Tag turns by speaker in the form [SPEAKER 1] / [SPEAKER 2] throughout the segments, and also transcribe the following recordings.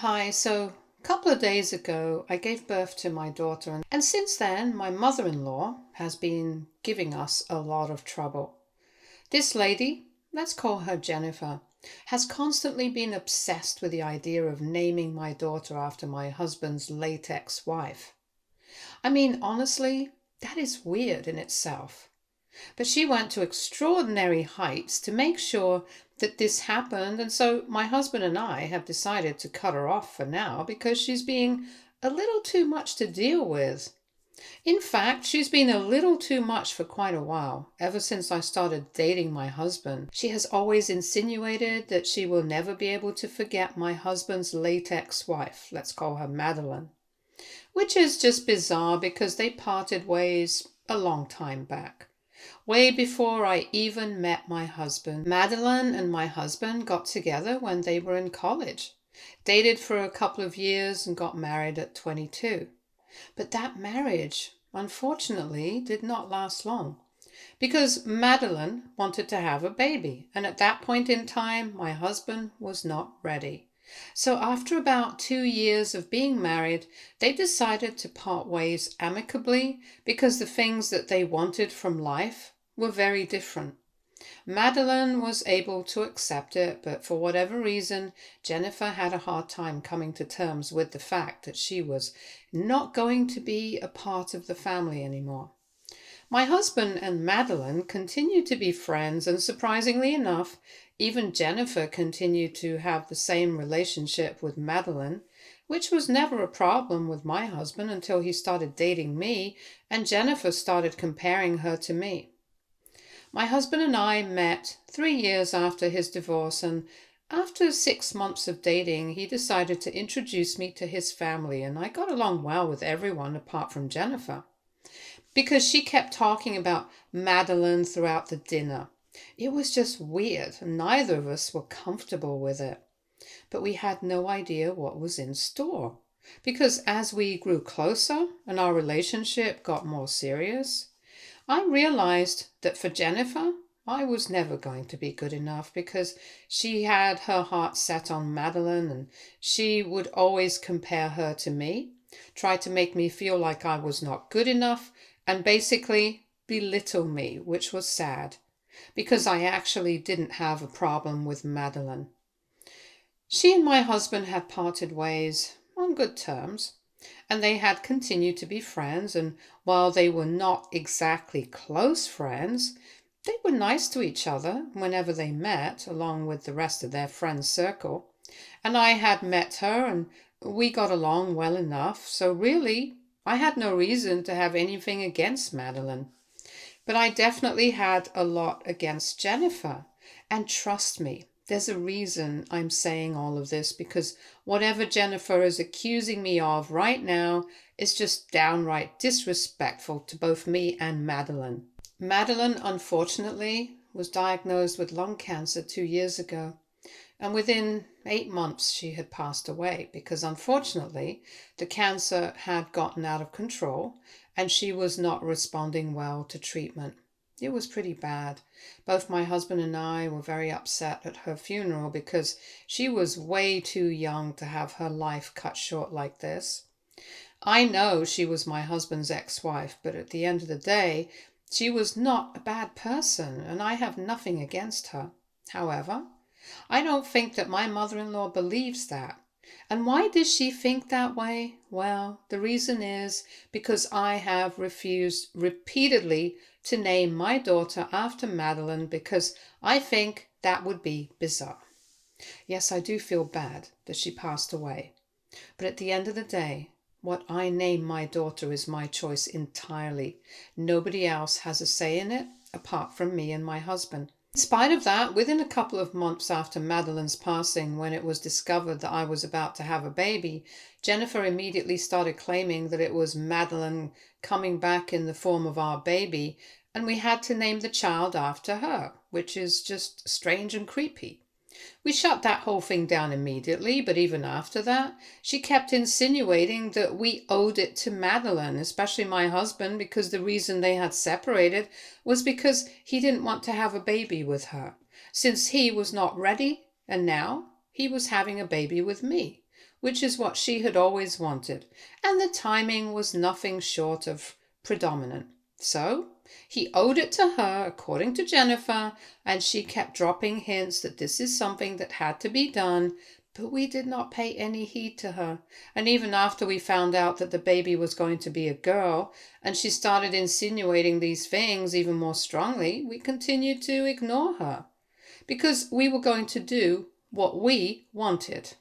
[SPEAKER 1] Hi, so a couple of days ago I gave birth to my daughter, and since then my mother-in-law has been giving us a lot of trouble. This lady, let's call her Jennifer, has constantly been obsessed with the idea of naming my daughter after my husband's late ex-wife. I mean, honestly, that is weird in itself. But she went to extraordinary heights to make sure that this happened, and so my husband and I have decided to cut her off for now because she's being a little too much to deal with. In fact, she's been a little too much for quite a while. Ever since I started dating my husband, she has always insinuated that she will never be able to forget my husband's late ex-wife, let's call her Madeline, which is just bizarre because they parted ways a long time back. Way before I even met my husband. Madeline and my husband got together when they were in college, dated for a couple of years and got married at 22. But that marriage, unfortunately, did not last long because Madeline wanted to have a baby, and at that point in time, my husband was not ready. So after about 2 years of being married, they decided to part ways amicably because the things that they wanted from life were very different. Madeline was able to accept it, but for whatever reason, Jennifer had a hard time coming to terms with the fact that she was not going to be a part of the family anymore. My husband and Madeline continued to be friends, and surprisingly enough, even Jennifer continued to have the same relationship with Madeline, which was never a problem with my husband until he started dating me and Jennifer started comparing her to me. My husband and I met 3 years after his divorce, and after 6 months of dating, he decided to introduce me to his family, and I got along well with everyone apart from Jennifer because she kept talking about Madeline throughout the dinner. It was just weird, and neither of us were comfortable with it. But we had no idea what was in store. Because as we grew closer and our relationship got more serious, I realized that for Jennifer, I was never going to be good enough because she had her heart set on Madeline and she would always compare her to me, try to make me feel like I was not good enough, and basically belittle me, which was sad because I actually didn't have a problem with Madeline. She and my husband had parted ways on good terms, and they had continued to be friends, and while they were not exactly close friends, they were nice to each other whenever they met, along with the rest of their friend circle. And I had met her, and we got along well enough, so really I had no reason to have anything against Madeline. But I definitely had a lot against Jennifer. And trust me, there's a reason I'm saying all of this because whatever Jennifer is accusing me of right now is just downright disrespectful to both me and Madeline. Madeline, unfortunately, was diagnosed with lung cancer 2 years ago. And within 8 months, she had passed away because unfortunately, the cancer had gotten out of control and she was not responding well to treatment. It was pretty bad. Both my husband and I were very upset at her funeral because she was way too young to have her life cut short like this. I know she was my husband's ex-wife, but at the end of the day, she was not a bad person and I have nothing against her. However, I don't think that my mother-in-law believes that. And why does she think that way? Well, the reason is because I have refused repeatedly to name my daughter after Madeline because I think that would be bizarre. Yes, I do feel bad that she passed away. But at the end of the day, what I name my daughter is my choice entirely. Nobody else has a say in it apart from me and my husband. In spite of that, within a couple of months after Madeline's passing, when it was discovered that I was about to have a baby, Jennifer immediately started claiming that it was Madeline coming back in the form of our baby, and we had to name the child after her, which is just strange and creepy. We shut that whole thing down immediately, but even after that, she kept insinuating that we owed it to Madeline, especially my husband, because the reason they had separated was because he didn't want to have a baby with her, since he was not ready, and now he was having a baby with me, which is what she had always wanted, and the timing was nothing short of predominant. So he owed it to her, according to Jennifer, and she kept dropping hints that this is something that had to be done, but we did not pay any heed to her. And even after we found out that the baby was going to be a girl, and she started insinuating these things even more strongly, we continued to ignore her, because we were going to do what we wanted.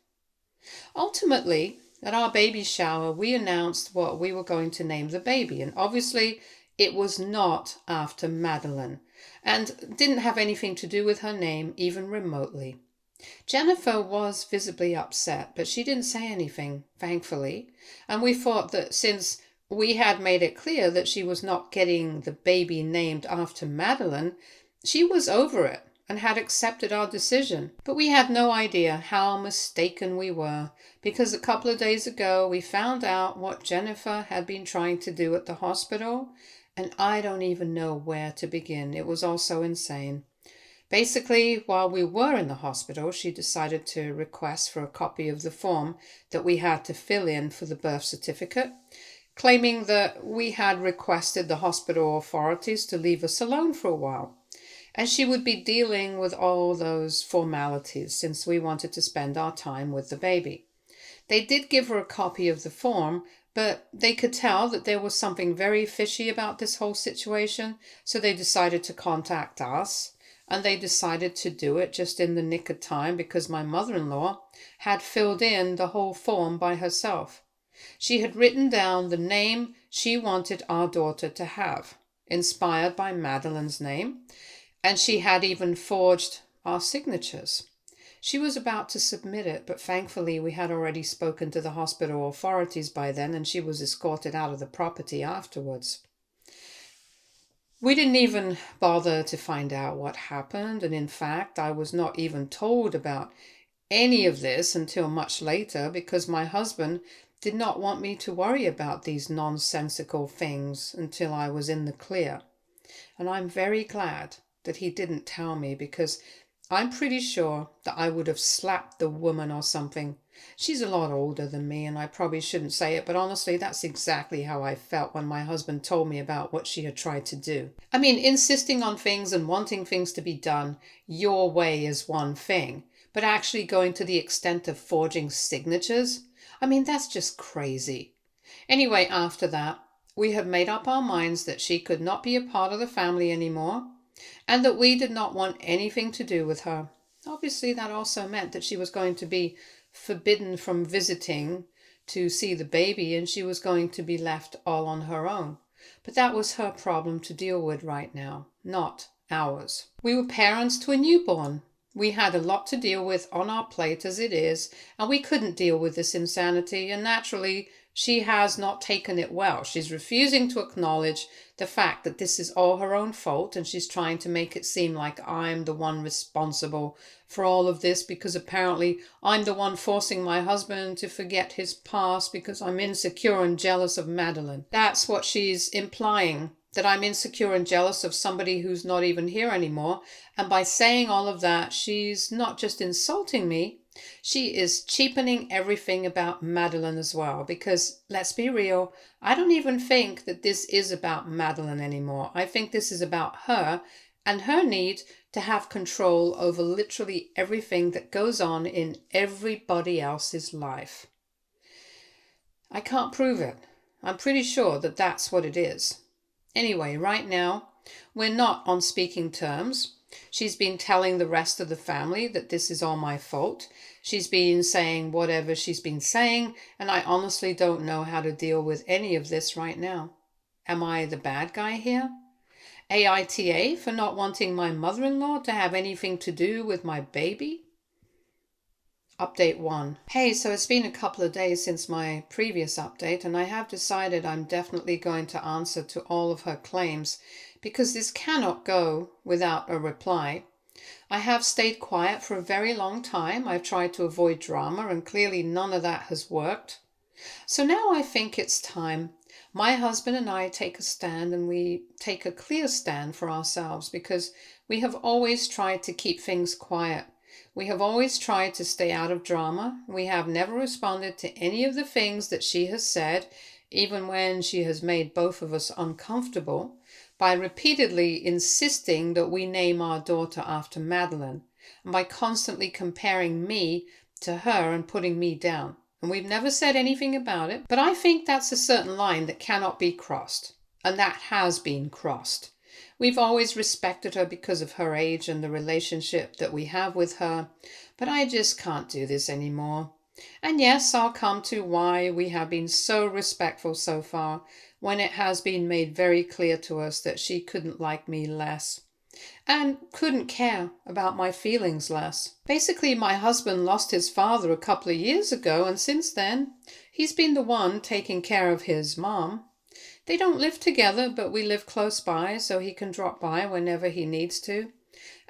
[SPEAKER 1] Ultimately, at our baby shower, we announced what we were going to name the baby, and obviously it was not after Madeline, and didn't have anything to do with her name, even remotely. Jennifer was visibly upset, but she didn't say anything, thankfully, and we thought that since we had made it clear that she was not getting the baby named after Madeline, she was over it and had accepted our decision. But we had no idea how mistaken we were, because a couple of days ago we found out what Jennifer had been trying to do at the hospital, and I don't even know where to begin. It was all so insane. Basically, while we were in the hospital, she decided to request for a copy of the form that we had to fill in for the birth certificate, claiming that we had requested the hospital authorities to leave us alone for a while, and she would be dealing with all those formalities since we wanted to spend our time with the baby. They did give her a copy of the form, but they could tell that there was something very fishy about this whole situation, so they decided to contact us. And they decided to do it just in the nick of time because my mother-in-law had filled in the whole form by herself. She had written down the name she wanted our daughter to have, inspired by Madeline's name, and she had even forged our signatures. She was about to submit it, but thankfully we had already spoken to the hospital authorities by then, and she was escorted out of the property afterwards. We didn't even bother to find out what happened, and in fact, I was not even told about any of this until much later because my husband did not want me to worry about these nonsensical things until I was in the clear. And I'm very glad that he didn't tell me because I'm pretty sure that I would have slapped the woman or something. She's a lot older than me, and I probably shouldn't say it, but honestly, that's exactly how I felt when my husband told me about what she had tried to do. I mean, insisting on things and wanting things to be done your way is one thing, but actually going to the extent of forging signatures? I mean, that's just crazy. Anyway, after that, we had made up our minds that she could not be a part of the family anymore, and that we did not want anything to do with her. Obviously, that also meant that she was going to be forbidden from visiting to see the baby, and she was going to be left all on her own. But that was her problem to deal with right now, not ours. We were parents to a newborn. We had a lot to deal with on our plate as it is, and we couldn't deal with this insanity, and naturally, she has not taken it well. She's refusing to acknowledge the fact that this is all her own fault, and she's trying to make it seem like I'm the one responsible for all of this because apparently I'm the one forcing my husband to forget his past because I'm insecure and jealous of Madeline. That's what she's implying, that I'm insecure and jealous of somebody who's not even here anymore. And by saying all of that, she's not just insulting me, she is cheapening everything about Madeline as well, because let's be real, I don't even think that this is about Madeline anymore. I think this is about her and her need to have control over literally everything that goes on in everybody else's life. I can't prove it. I'm pretty sure that that's what it is. Anyway, right now, we're not on speaking terms. She's been telling the rest of the family that this is all my fault. She's been saying whatever she's been saying, and I honestly don't know how to deal with any of this right now. Am I the bad guy here? AITA for not wanting my mother-in-law to have anything to do with my baby? Update 1. Hey, so it's been a couple of days since my previous update, and I have decided I'm definitely going to answer to all of her claims because this cannot go without a reply. I have stayed quiet for a very long time. I've tried to avoid drama, and clearly none of that has worked. So now I think it's time my husband and I take a stand, and we take a clear stand for ourselves because we have always tried to keep things quiet. We have always tried to stay out of drama. We have never responded to any of the things that she has said, even when she has made both of us uncomfortable, by repeatedly insisting that we name our daughter after Madeline, and by constantly comparing me to her and putting me down. And we've never said anything about it, but I think that's a certain line that cannot be crossed, and that has been crossed. We've always respected her because of her age and the relationship that we have with her, but I just can't do this anymore. And yes, I'll come to why we have been so respectful so far, when it has been made very clear to us that she couldn't like me less and couldn't care about my feelings less. Basically, my husband lost his father a couple of years ago, and since then, he's been the one taking care of his mom. They don't live together, but we live close by, so he can drop by whenever he needs to.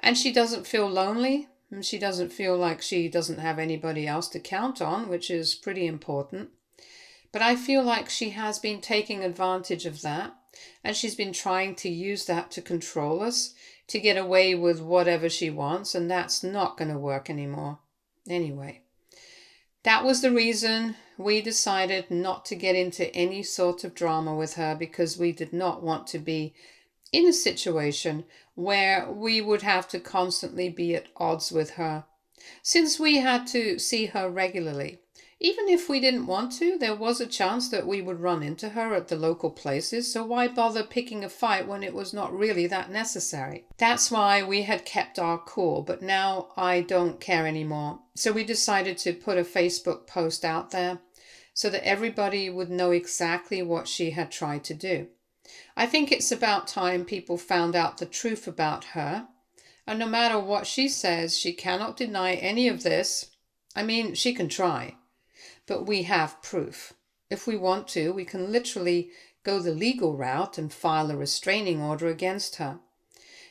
[SPEAKER 1] And she doesn't feel lonely, and she doesn't feel like she doesn't have anybody else to count on, which is pretty important. But I feel like she has been taking advantage of that, and she's been trying to use that to control us, to get away with whatever she wants, and that's not going to work anymore. Anyway, that was the reason we decided not to get into any sort of drama with her, because we did not want to be in a situation where we would have to constantly be at odds with her. Since we had to see her regularly, even if we didn't want to, there was a chance that we would run into her at the local places, so why bother picking a fight when it was not really that necessary? That's why we had kept our cool, but now I don't care anymore. So we decided to put a Facebook post out there so that everybody would know exactly what she had tried to do. I think it's about time people found out the truth about her, and no matter what she says, she cannot deny any of this. I mean, she can try. But we have proof. If we want to, we can literally go the legal route and file a restraining order against her.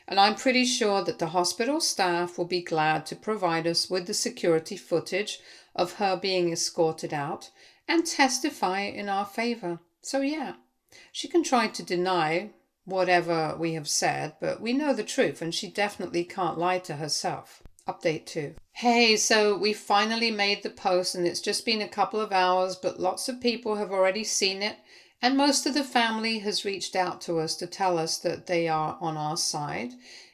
[SPEAKER 1] And I'm pretty sure that the hospital staff will be glad to provide us with the security footage of her being escorted out and testify in our favor. So yeah, she can try to deny whatever we have said, but we know the truth, and she definitely can't lie to herself. Update 2. Hey, so we finally made the post, and it's just been a couple of hours, but lots of people have already seen it, and most of the family has reached out to us to tell us that they are on our side,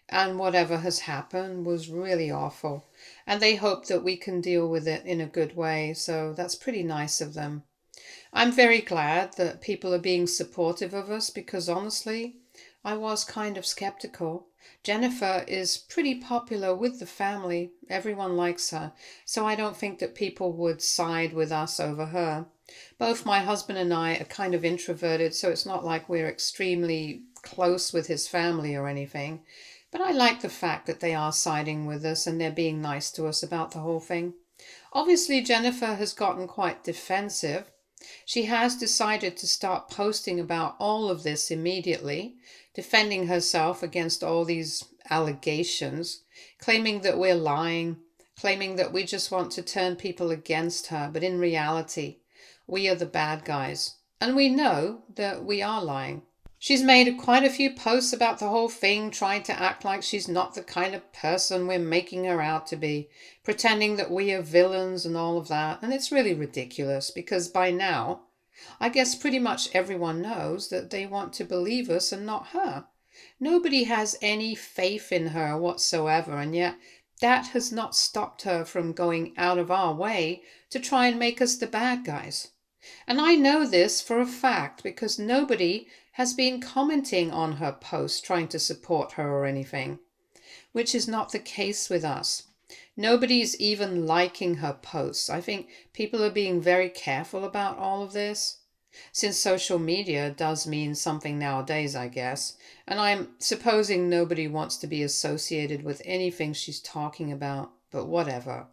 [SPEAKER 1] and whatever has happened was really awful, and they hope that we can deal with it in a good way, so that's pretty nice of them. I'm very glad that people are being supportive of us, because honestly, I was kind of skeptical. Jennifer is pretty popular with the family. Everyone likes her, so I don't think that people would side with us over her. Both my husband and I are kind of introverted, so it's not like we're extremely close with his family or anything. But I like the fact that they are siding with us and they're being nice to us about the whole thing. Obviously, Jennifer has gotten quite defensive. She has decided to start posting about all of this immediately, defending herself against all these allegations, claiming that we're lying, claiming that we just want to turn people against her, but in reality, we are the bad guys, and we know that we are lying. She's made quite a few posts about the whole thing, trying to act like she's not the kind of person we're making her out to be, pretending that we are villains and all of that, and it's really ridiculous, because by now, I guess pretty much everyone knows that they want to believe us and not her. Nobody has any faith in her whatsoever, and yet that has not stopped her from going out of our way to try and make us the bad guys. And I know this for a fact because nobody has been commenting on her posts trying to support her or anything, which is not the case with us. Nobody's even liking her posts. I think people are being very careful about all of this, since social media does mean something nowadays, I guess, and I'm supposing nobody wants to be associated with anything she's talking about, but whatever.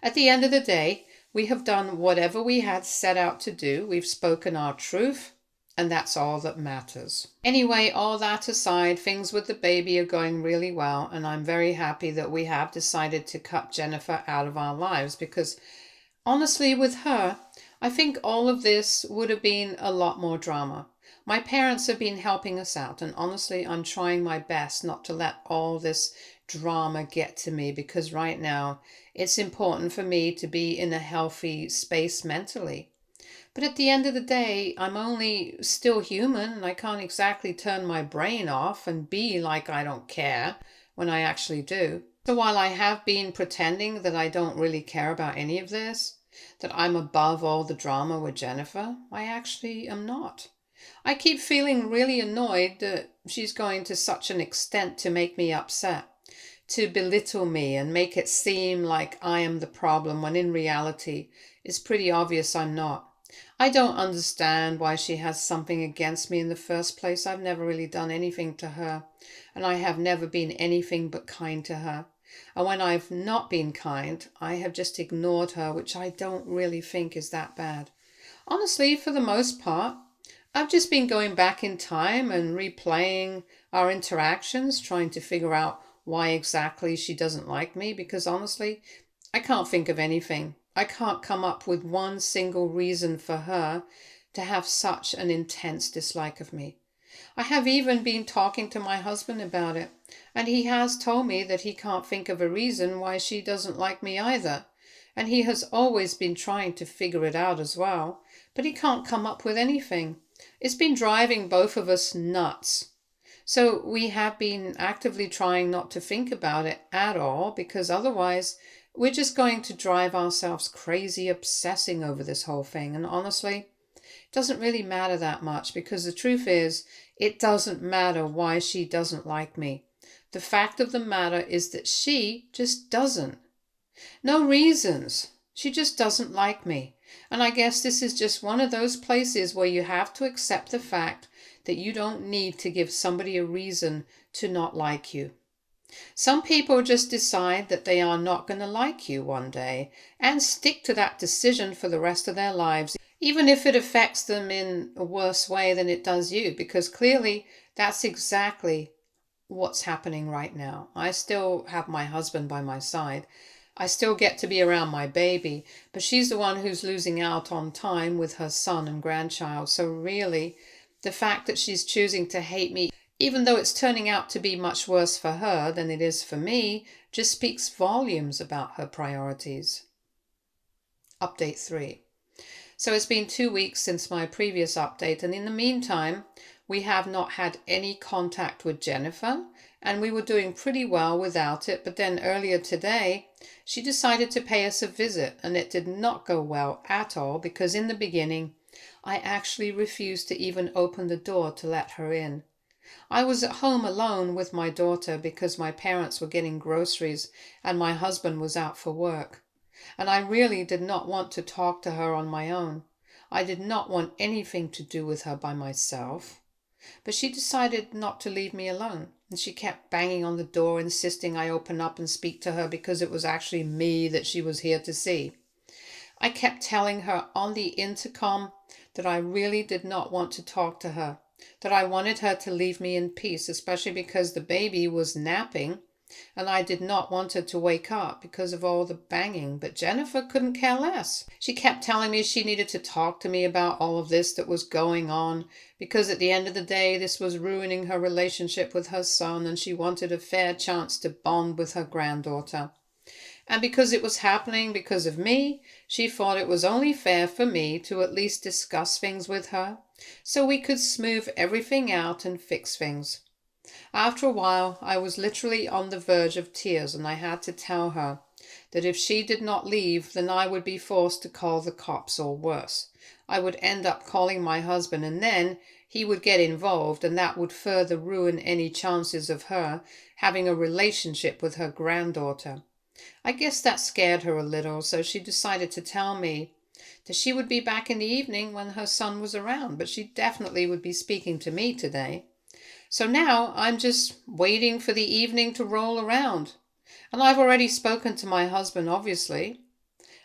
[SPEAKER 1] At the end of the day, we have done whatever we had set out to do. We've spoken our truth, and that's all that matters. Anyway, all that aside, things with the baby are going really well, and I'm very happy that we have decided to cut Jennifer out of our lives, because honestly, with her, I think all of this would have been a lot more drama. My parents have been helping us out, and honestly, I'm trying my best not to let all this drama get to me, because right now it's important for me to be in a healthy space mentally. But at the end of the day, I'm only still human, and I can't exactly turn my brain off and be like I don't care when I actually do. So while I have been pretending that I don't really care about any of this, that I'm above all the drama with Jennifer, I actually am not. I keep feeling really annoyed that she's going to such an extent to make me upset, to belittle me and make it seem like I am the problem when in reality it's pretty obvious I'm not. I don't understand why she has something against me in the first place. I've never really done anything to her, and I have never been anything but kind to her. And when I've not been kind, I have just ignored her, which I don't really think is that bad. Honestly, for the most part, I've just been going back in time and replaying our interactions, trying to figure out why exactly she doesn't like me, because honestly, I can't think of anything. I can't come up with one single reason for her to have such an intense dislike of me. I have even been talking to my husband about it, and he has told me that he can't think of a reason why she doesn't like me either. And he has always been trying to figure it out as well, but he can't come up with anything. It's been driving both of us nuts. So we have been actively trying not to think about it at all, because otherwise we're just going to drive ourselves crazy obsessing over this whole thing. And honestly, it doesn't really matter that much, because the truth is, it doesn't matter why she doesn't like me. The fact of the matter is that she just doesn't. No reasons. She just doesn't like me. And I guess this is just one of those places where you have to accept the fact that you don't need to give somebody a reason to not like you. Some people just decide that they are not going to like you one day and stick to that decision for the rest of their lives, even if it affects them in a worse way than it does you, because clearly that's exactly what's happening right now. I still have my husband by my side. I still get to be around my baby, but she's the one who's losing out on time with her son and grandchild. So really, the fact that she's choosing to hate me, even though it's turning out to be much worse for her than it is for me, just speaks volumes about her priorities. Update 3. So it's been 2 weeks since my previous update, and in the meantime, we have not had any contact with Jennifer, and we were doing pretty well without it. But then earlier today, she decided to pay us a visit, and it did not go well at all, because in the beginning, I actually refused to even open the door to let her in. I was at home alone with my daughter because my parents were getting groceries and my husband was out for work. And I really did not want to talk to her on my own. I did not want anything to do with her by myself. But she decided not to leave me alone, and she kept banging on the door, insisting I open up and speak to her because it was actually me that she was here to see. I kept telling her on the intercom that I really did not want to talk to her, that I wanted her to leave me in peace, especially because the baby was napping and I did not want her to wake up because of all the banging. But Jennifer couldn't care less. She kept telling me she needed to talk to me about all of this that was going on, because at the end of the day, this was ruining her relationship with her son, and she wanted a fair chance to bond with her granddaughter. And because it was happening because of me, she thought it was only fair for me to at least discuss things with her, so we could smooth everything out and fix things. After a while, I was literally on the verge of tears, and I had to tell her that if she did not leave, then I would be forced to call the cops, or worse. I would end up calling my husband, and then he would get involved, and that would further ruin any chances of her having a relationship with her granddaughter. I guess that scared her a little, so she decided to tell me that she would be back in the evening when her son was around, but she definitely would be speaking to me today. So now I'm just waiting for the evening to roll around. And I've already spoken to my husband, obviously.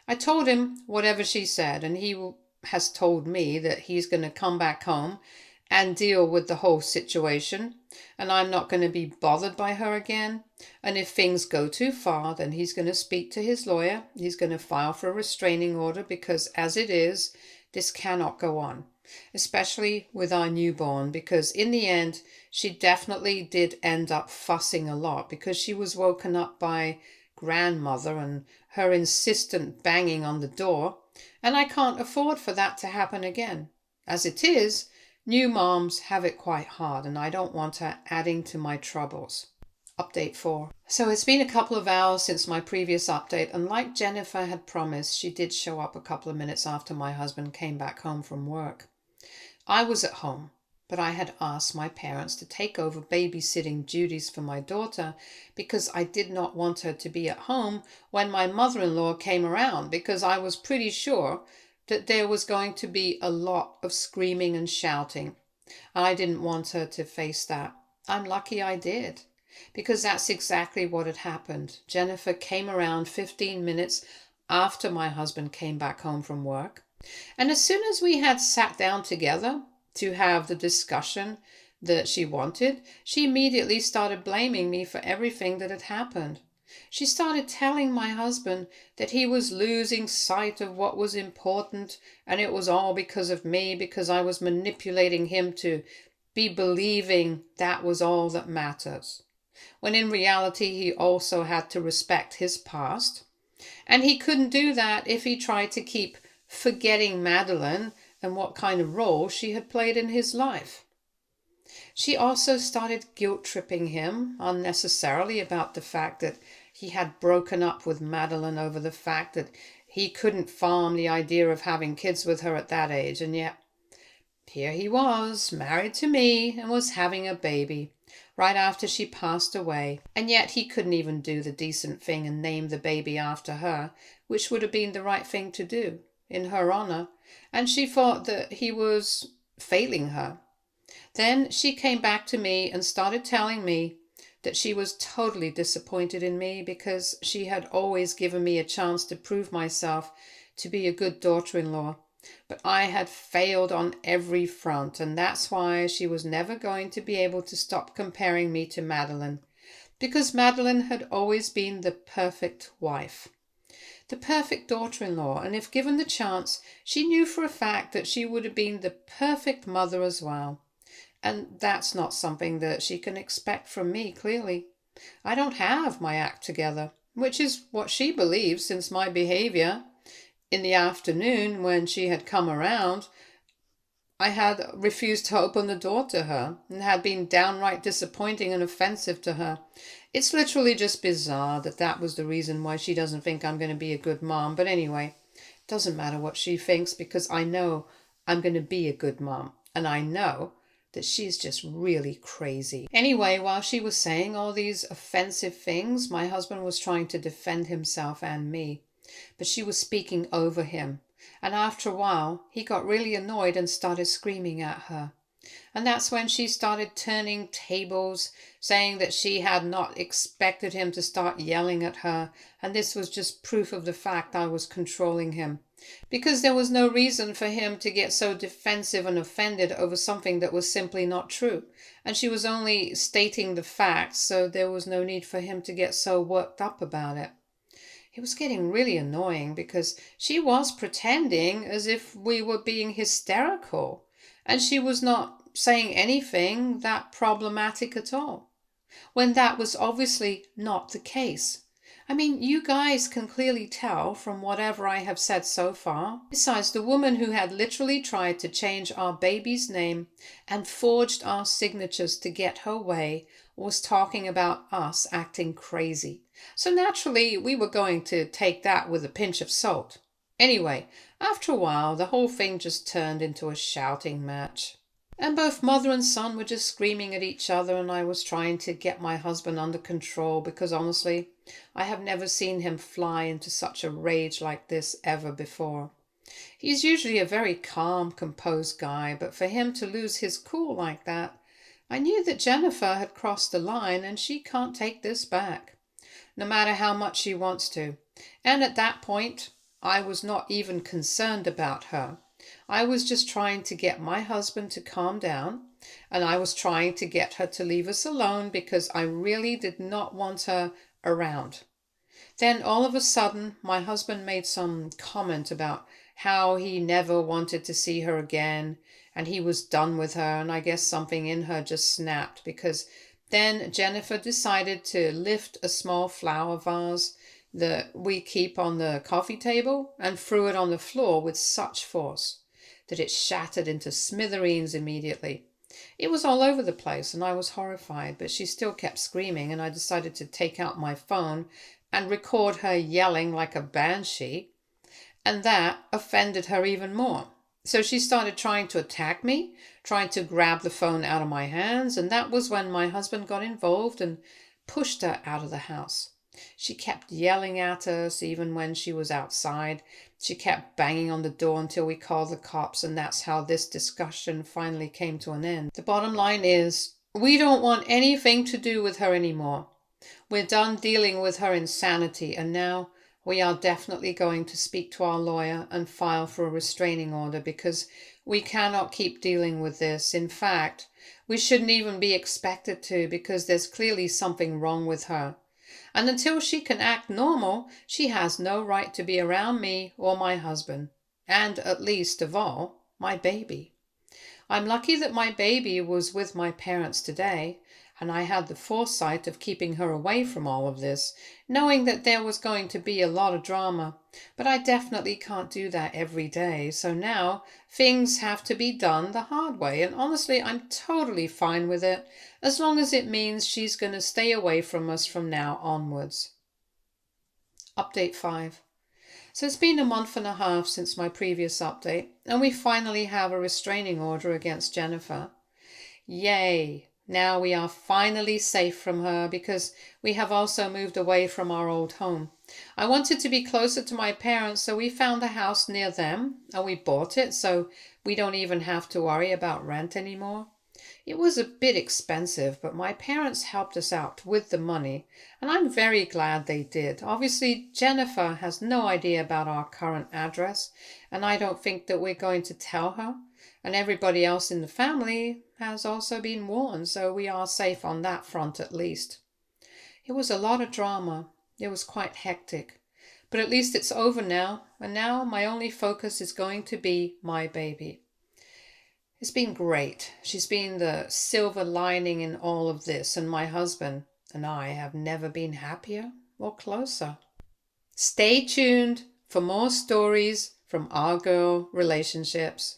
[SPEAKER 1] I told him whatever she said, and he has told me that he's going to come back home and deal with the whole situation, and I'm not going to be bothered by her again. And if things go too far, then he's going to speak to his lawyer. He's going to file for a restraining order, because as it is, this cannot go on. especially with our newborn, because in the end, she definitely did end up fussing a lot because she was woken up by grandmother and her insistent banging on the door, and I can't afford for that to happen again. As it is, new moms have it quite hard, and I don't want her adding to my troubles. Update 4. So it's been a couple of hours since my previous update, and like Jennifer had promised, she did show up a couple of minutes after my husband came back home from work. I was at home, but I had asked my parents to take over babysitting duties for my daughter because I did not want her to be at home when my mother-in-law came around, because I was pretty sure that there was going to be a lot of screaming and shouting. I didn't want her to face that. I'm lucky I did, because that's exactly what had happened. Jennifer came around 15 minutes after my husband came back home from work. And as soon as we had sat down together to have the discussion that she wanted, she immediately started blaming me for everything that had happened. She started telling my husband that he was losing sight of what was important, and it was all because of me, because I was manipulating him to be believing that was all that matters. When in reality, he also had to respect his past, and he couldn't do that if he tried to keep forgetting Madeline and what kind of role she had played in his life. She also started guilt-tripping him unnecessarily about the fact that he had broken up with Madeline over the fact that he couldn't farm the idea of having kids with her at that age, and yet here he was, married to me, and was having a baby right after she passed away, and yet he couldn't even do the decent thing and name the baby after her, which would have been the right thing to do in her honor, and she thought that he was failing her. Then she came back to me and started telling me that she was totally disappointed in me because she had always given me a chance to prove myself to be a good daughter-in-law, but I had failed on every front, and that's why she was never going to be able to stop comparing me to Madeline, because Madeline had always been the perfect wife, the perfect daughter-in-law, and if given the chance, she knew for a fact that she would have been the perfect mother as well. And that's not something that she can expect from me, clearly. I don't have my act together, which is what she believes, since my behavior in the afternoon when she had come around, I had refused to open the door to her and had been downright disappointing and offensive to her. It's literally just bizarre that that was the reason why she doesn't think I'm going to be a good mom. But anyway, it doesn't matter what she thinks, because I know I'm going to be a good mom. And I know that she's just really crazy. Anyway, while she was saying all these offensive things, my husband was trying to defend himself and me. But she was speaking over him. And after a while, he got really annoyed and started screaming at her. And that's when she started turning tables, saying that she had not expected him to start yelling at her, and this was just proof of the fact I was controlling him, because there was no reason for him to get so defensive and offended over something that was simply not true, and she was only stating the facts, so there was no need for him to get so worked up about it. It was getting really annoying because she was pretending as if we were being hysterical, and she was not saying anything that problematic at all, when that was obviously not the case. I mean, you guys can clearly tell from whatever I have said so far. Besides, the woman who had literally tried to change our baby's name and forged our signatures to get her way was talking about us acting crazy. So naturally, we were going to take that with a pinch of salt. Anyway, after a while, the whole thing just turned into a shouting match. And both mother and son were just screaming at each other, and I was trying to get my husband under control because honestly, I have never seen him fly into such a rage like this ever before. He's usually a very calm, composed guy, but for him to lose his cool like that, I knew that Jennifer had crossed the line and she can't take this back, no matter how much she wants to. And at that point, I was not even concerned about her. I was just trying to get my husband to calm down, and I was trying to get her to leave us alone because I really did not want her around. Then all of a sudden, my husband made some comment about how he never wanted to see her again and he was done with her. And I guess something in her just snapped, because then Jennifer decided to lift a small flower vase that we keep on the coffee table and threw it on the floor with such force that it shattered into smithereens immediately. It was all over the place and I was horrified, but she still kept screaming, and I decided to take out my phone and record her yelling like a banshee, and that offended her even more. So she started trying to attack me, trying to grab the phone out of my hands, and that was when my husband got involved and pushed her out of the house. She kept yelling at us even when she was outside. She kept banging on the door until we called the cops, and that's how this discussion finally came to an end. The bottom line is, we don't want anything to do with her anymore. We're done dealing with her insanity, and now we are definitely going to speak to our lawyer and file for a restraining order, because we cannot keep dealing with this. In fact, we shouldn't even be expected to, because there's clearly something wrong with her. And until she can act normal, she has no right to be around me or my husband, and at least of all, my baby. I'm lucky that my baby was with my parents today, and I had the foresight of keeping her away from all of this, knowing that there was going to be a lot of drama. But I definitely can't do that every day, so now things have to be done the hard way, and honestly, I'm totally fine with it, as long as it means she's going to stay away from us from now onwards. Update 5. So it's been a month and a half since my previous update, and we finally have a restraining order against Jennifer. Yay! Now we are finally safe from her, because we have also moved away from our old home. I wanted to be closer to my parents, so we found a house near them, and we bought it so we don't even have to worry about rent anymore. It was a bit expensive, but my parents helped us out with the money, and I'm very glad they did. Obviously, Jennifer has no idea about our current address, and I don't think that we're going to tell her. And everybody else in the family has also been warned, so we are safe on that front at least. It was a lot of drama. It was quite hectic. But at least it's over now, and now my only focus is going to be my baby. It's been great. She's been the silver lining in all of this, and my husband and I have never been happier or closer. Stay tuned for more stories from our girl relationships.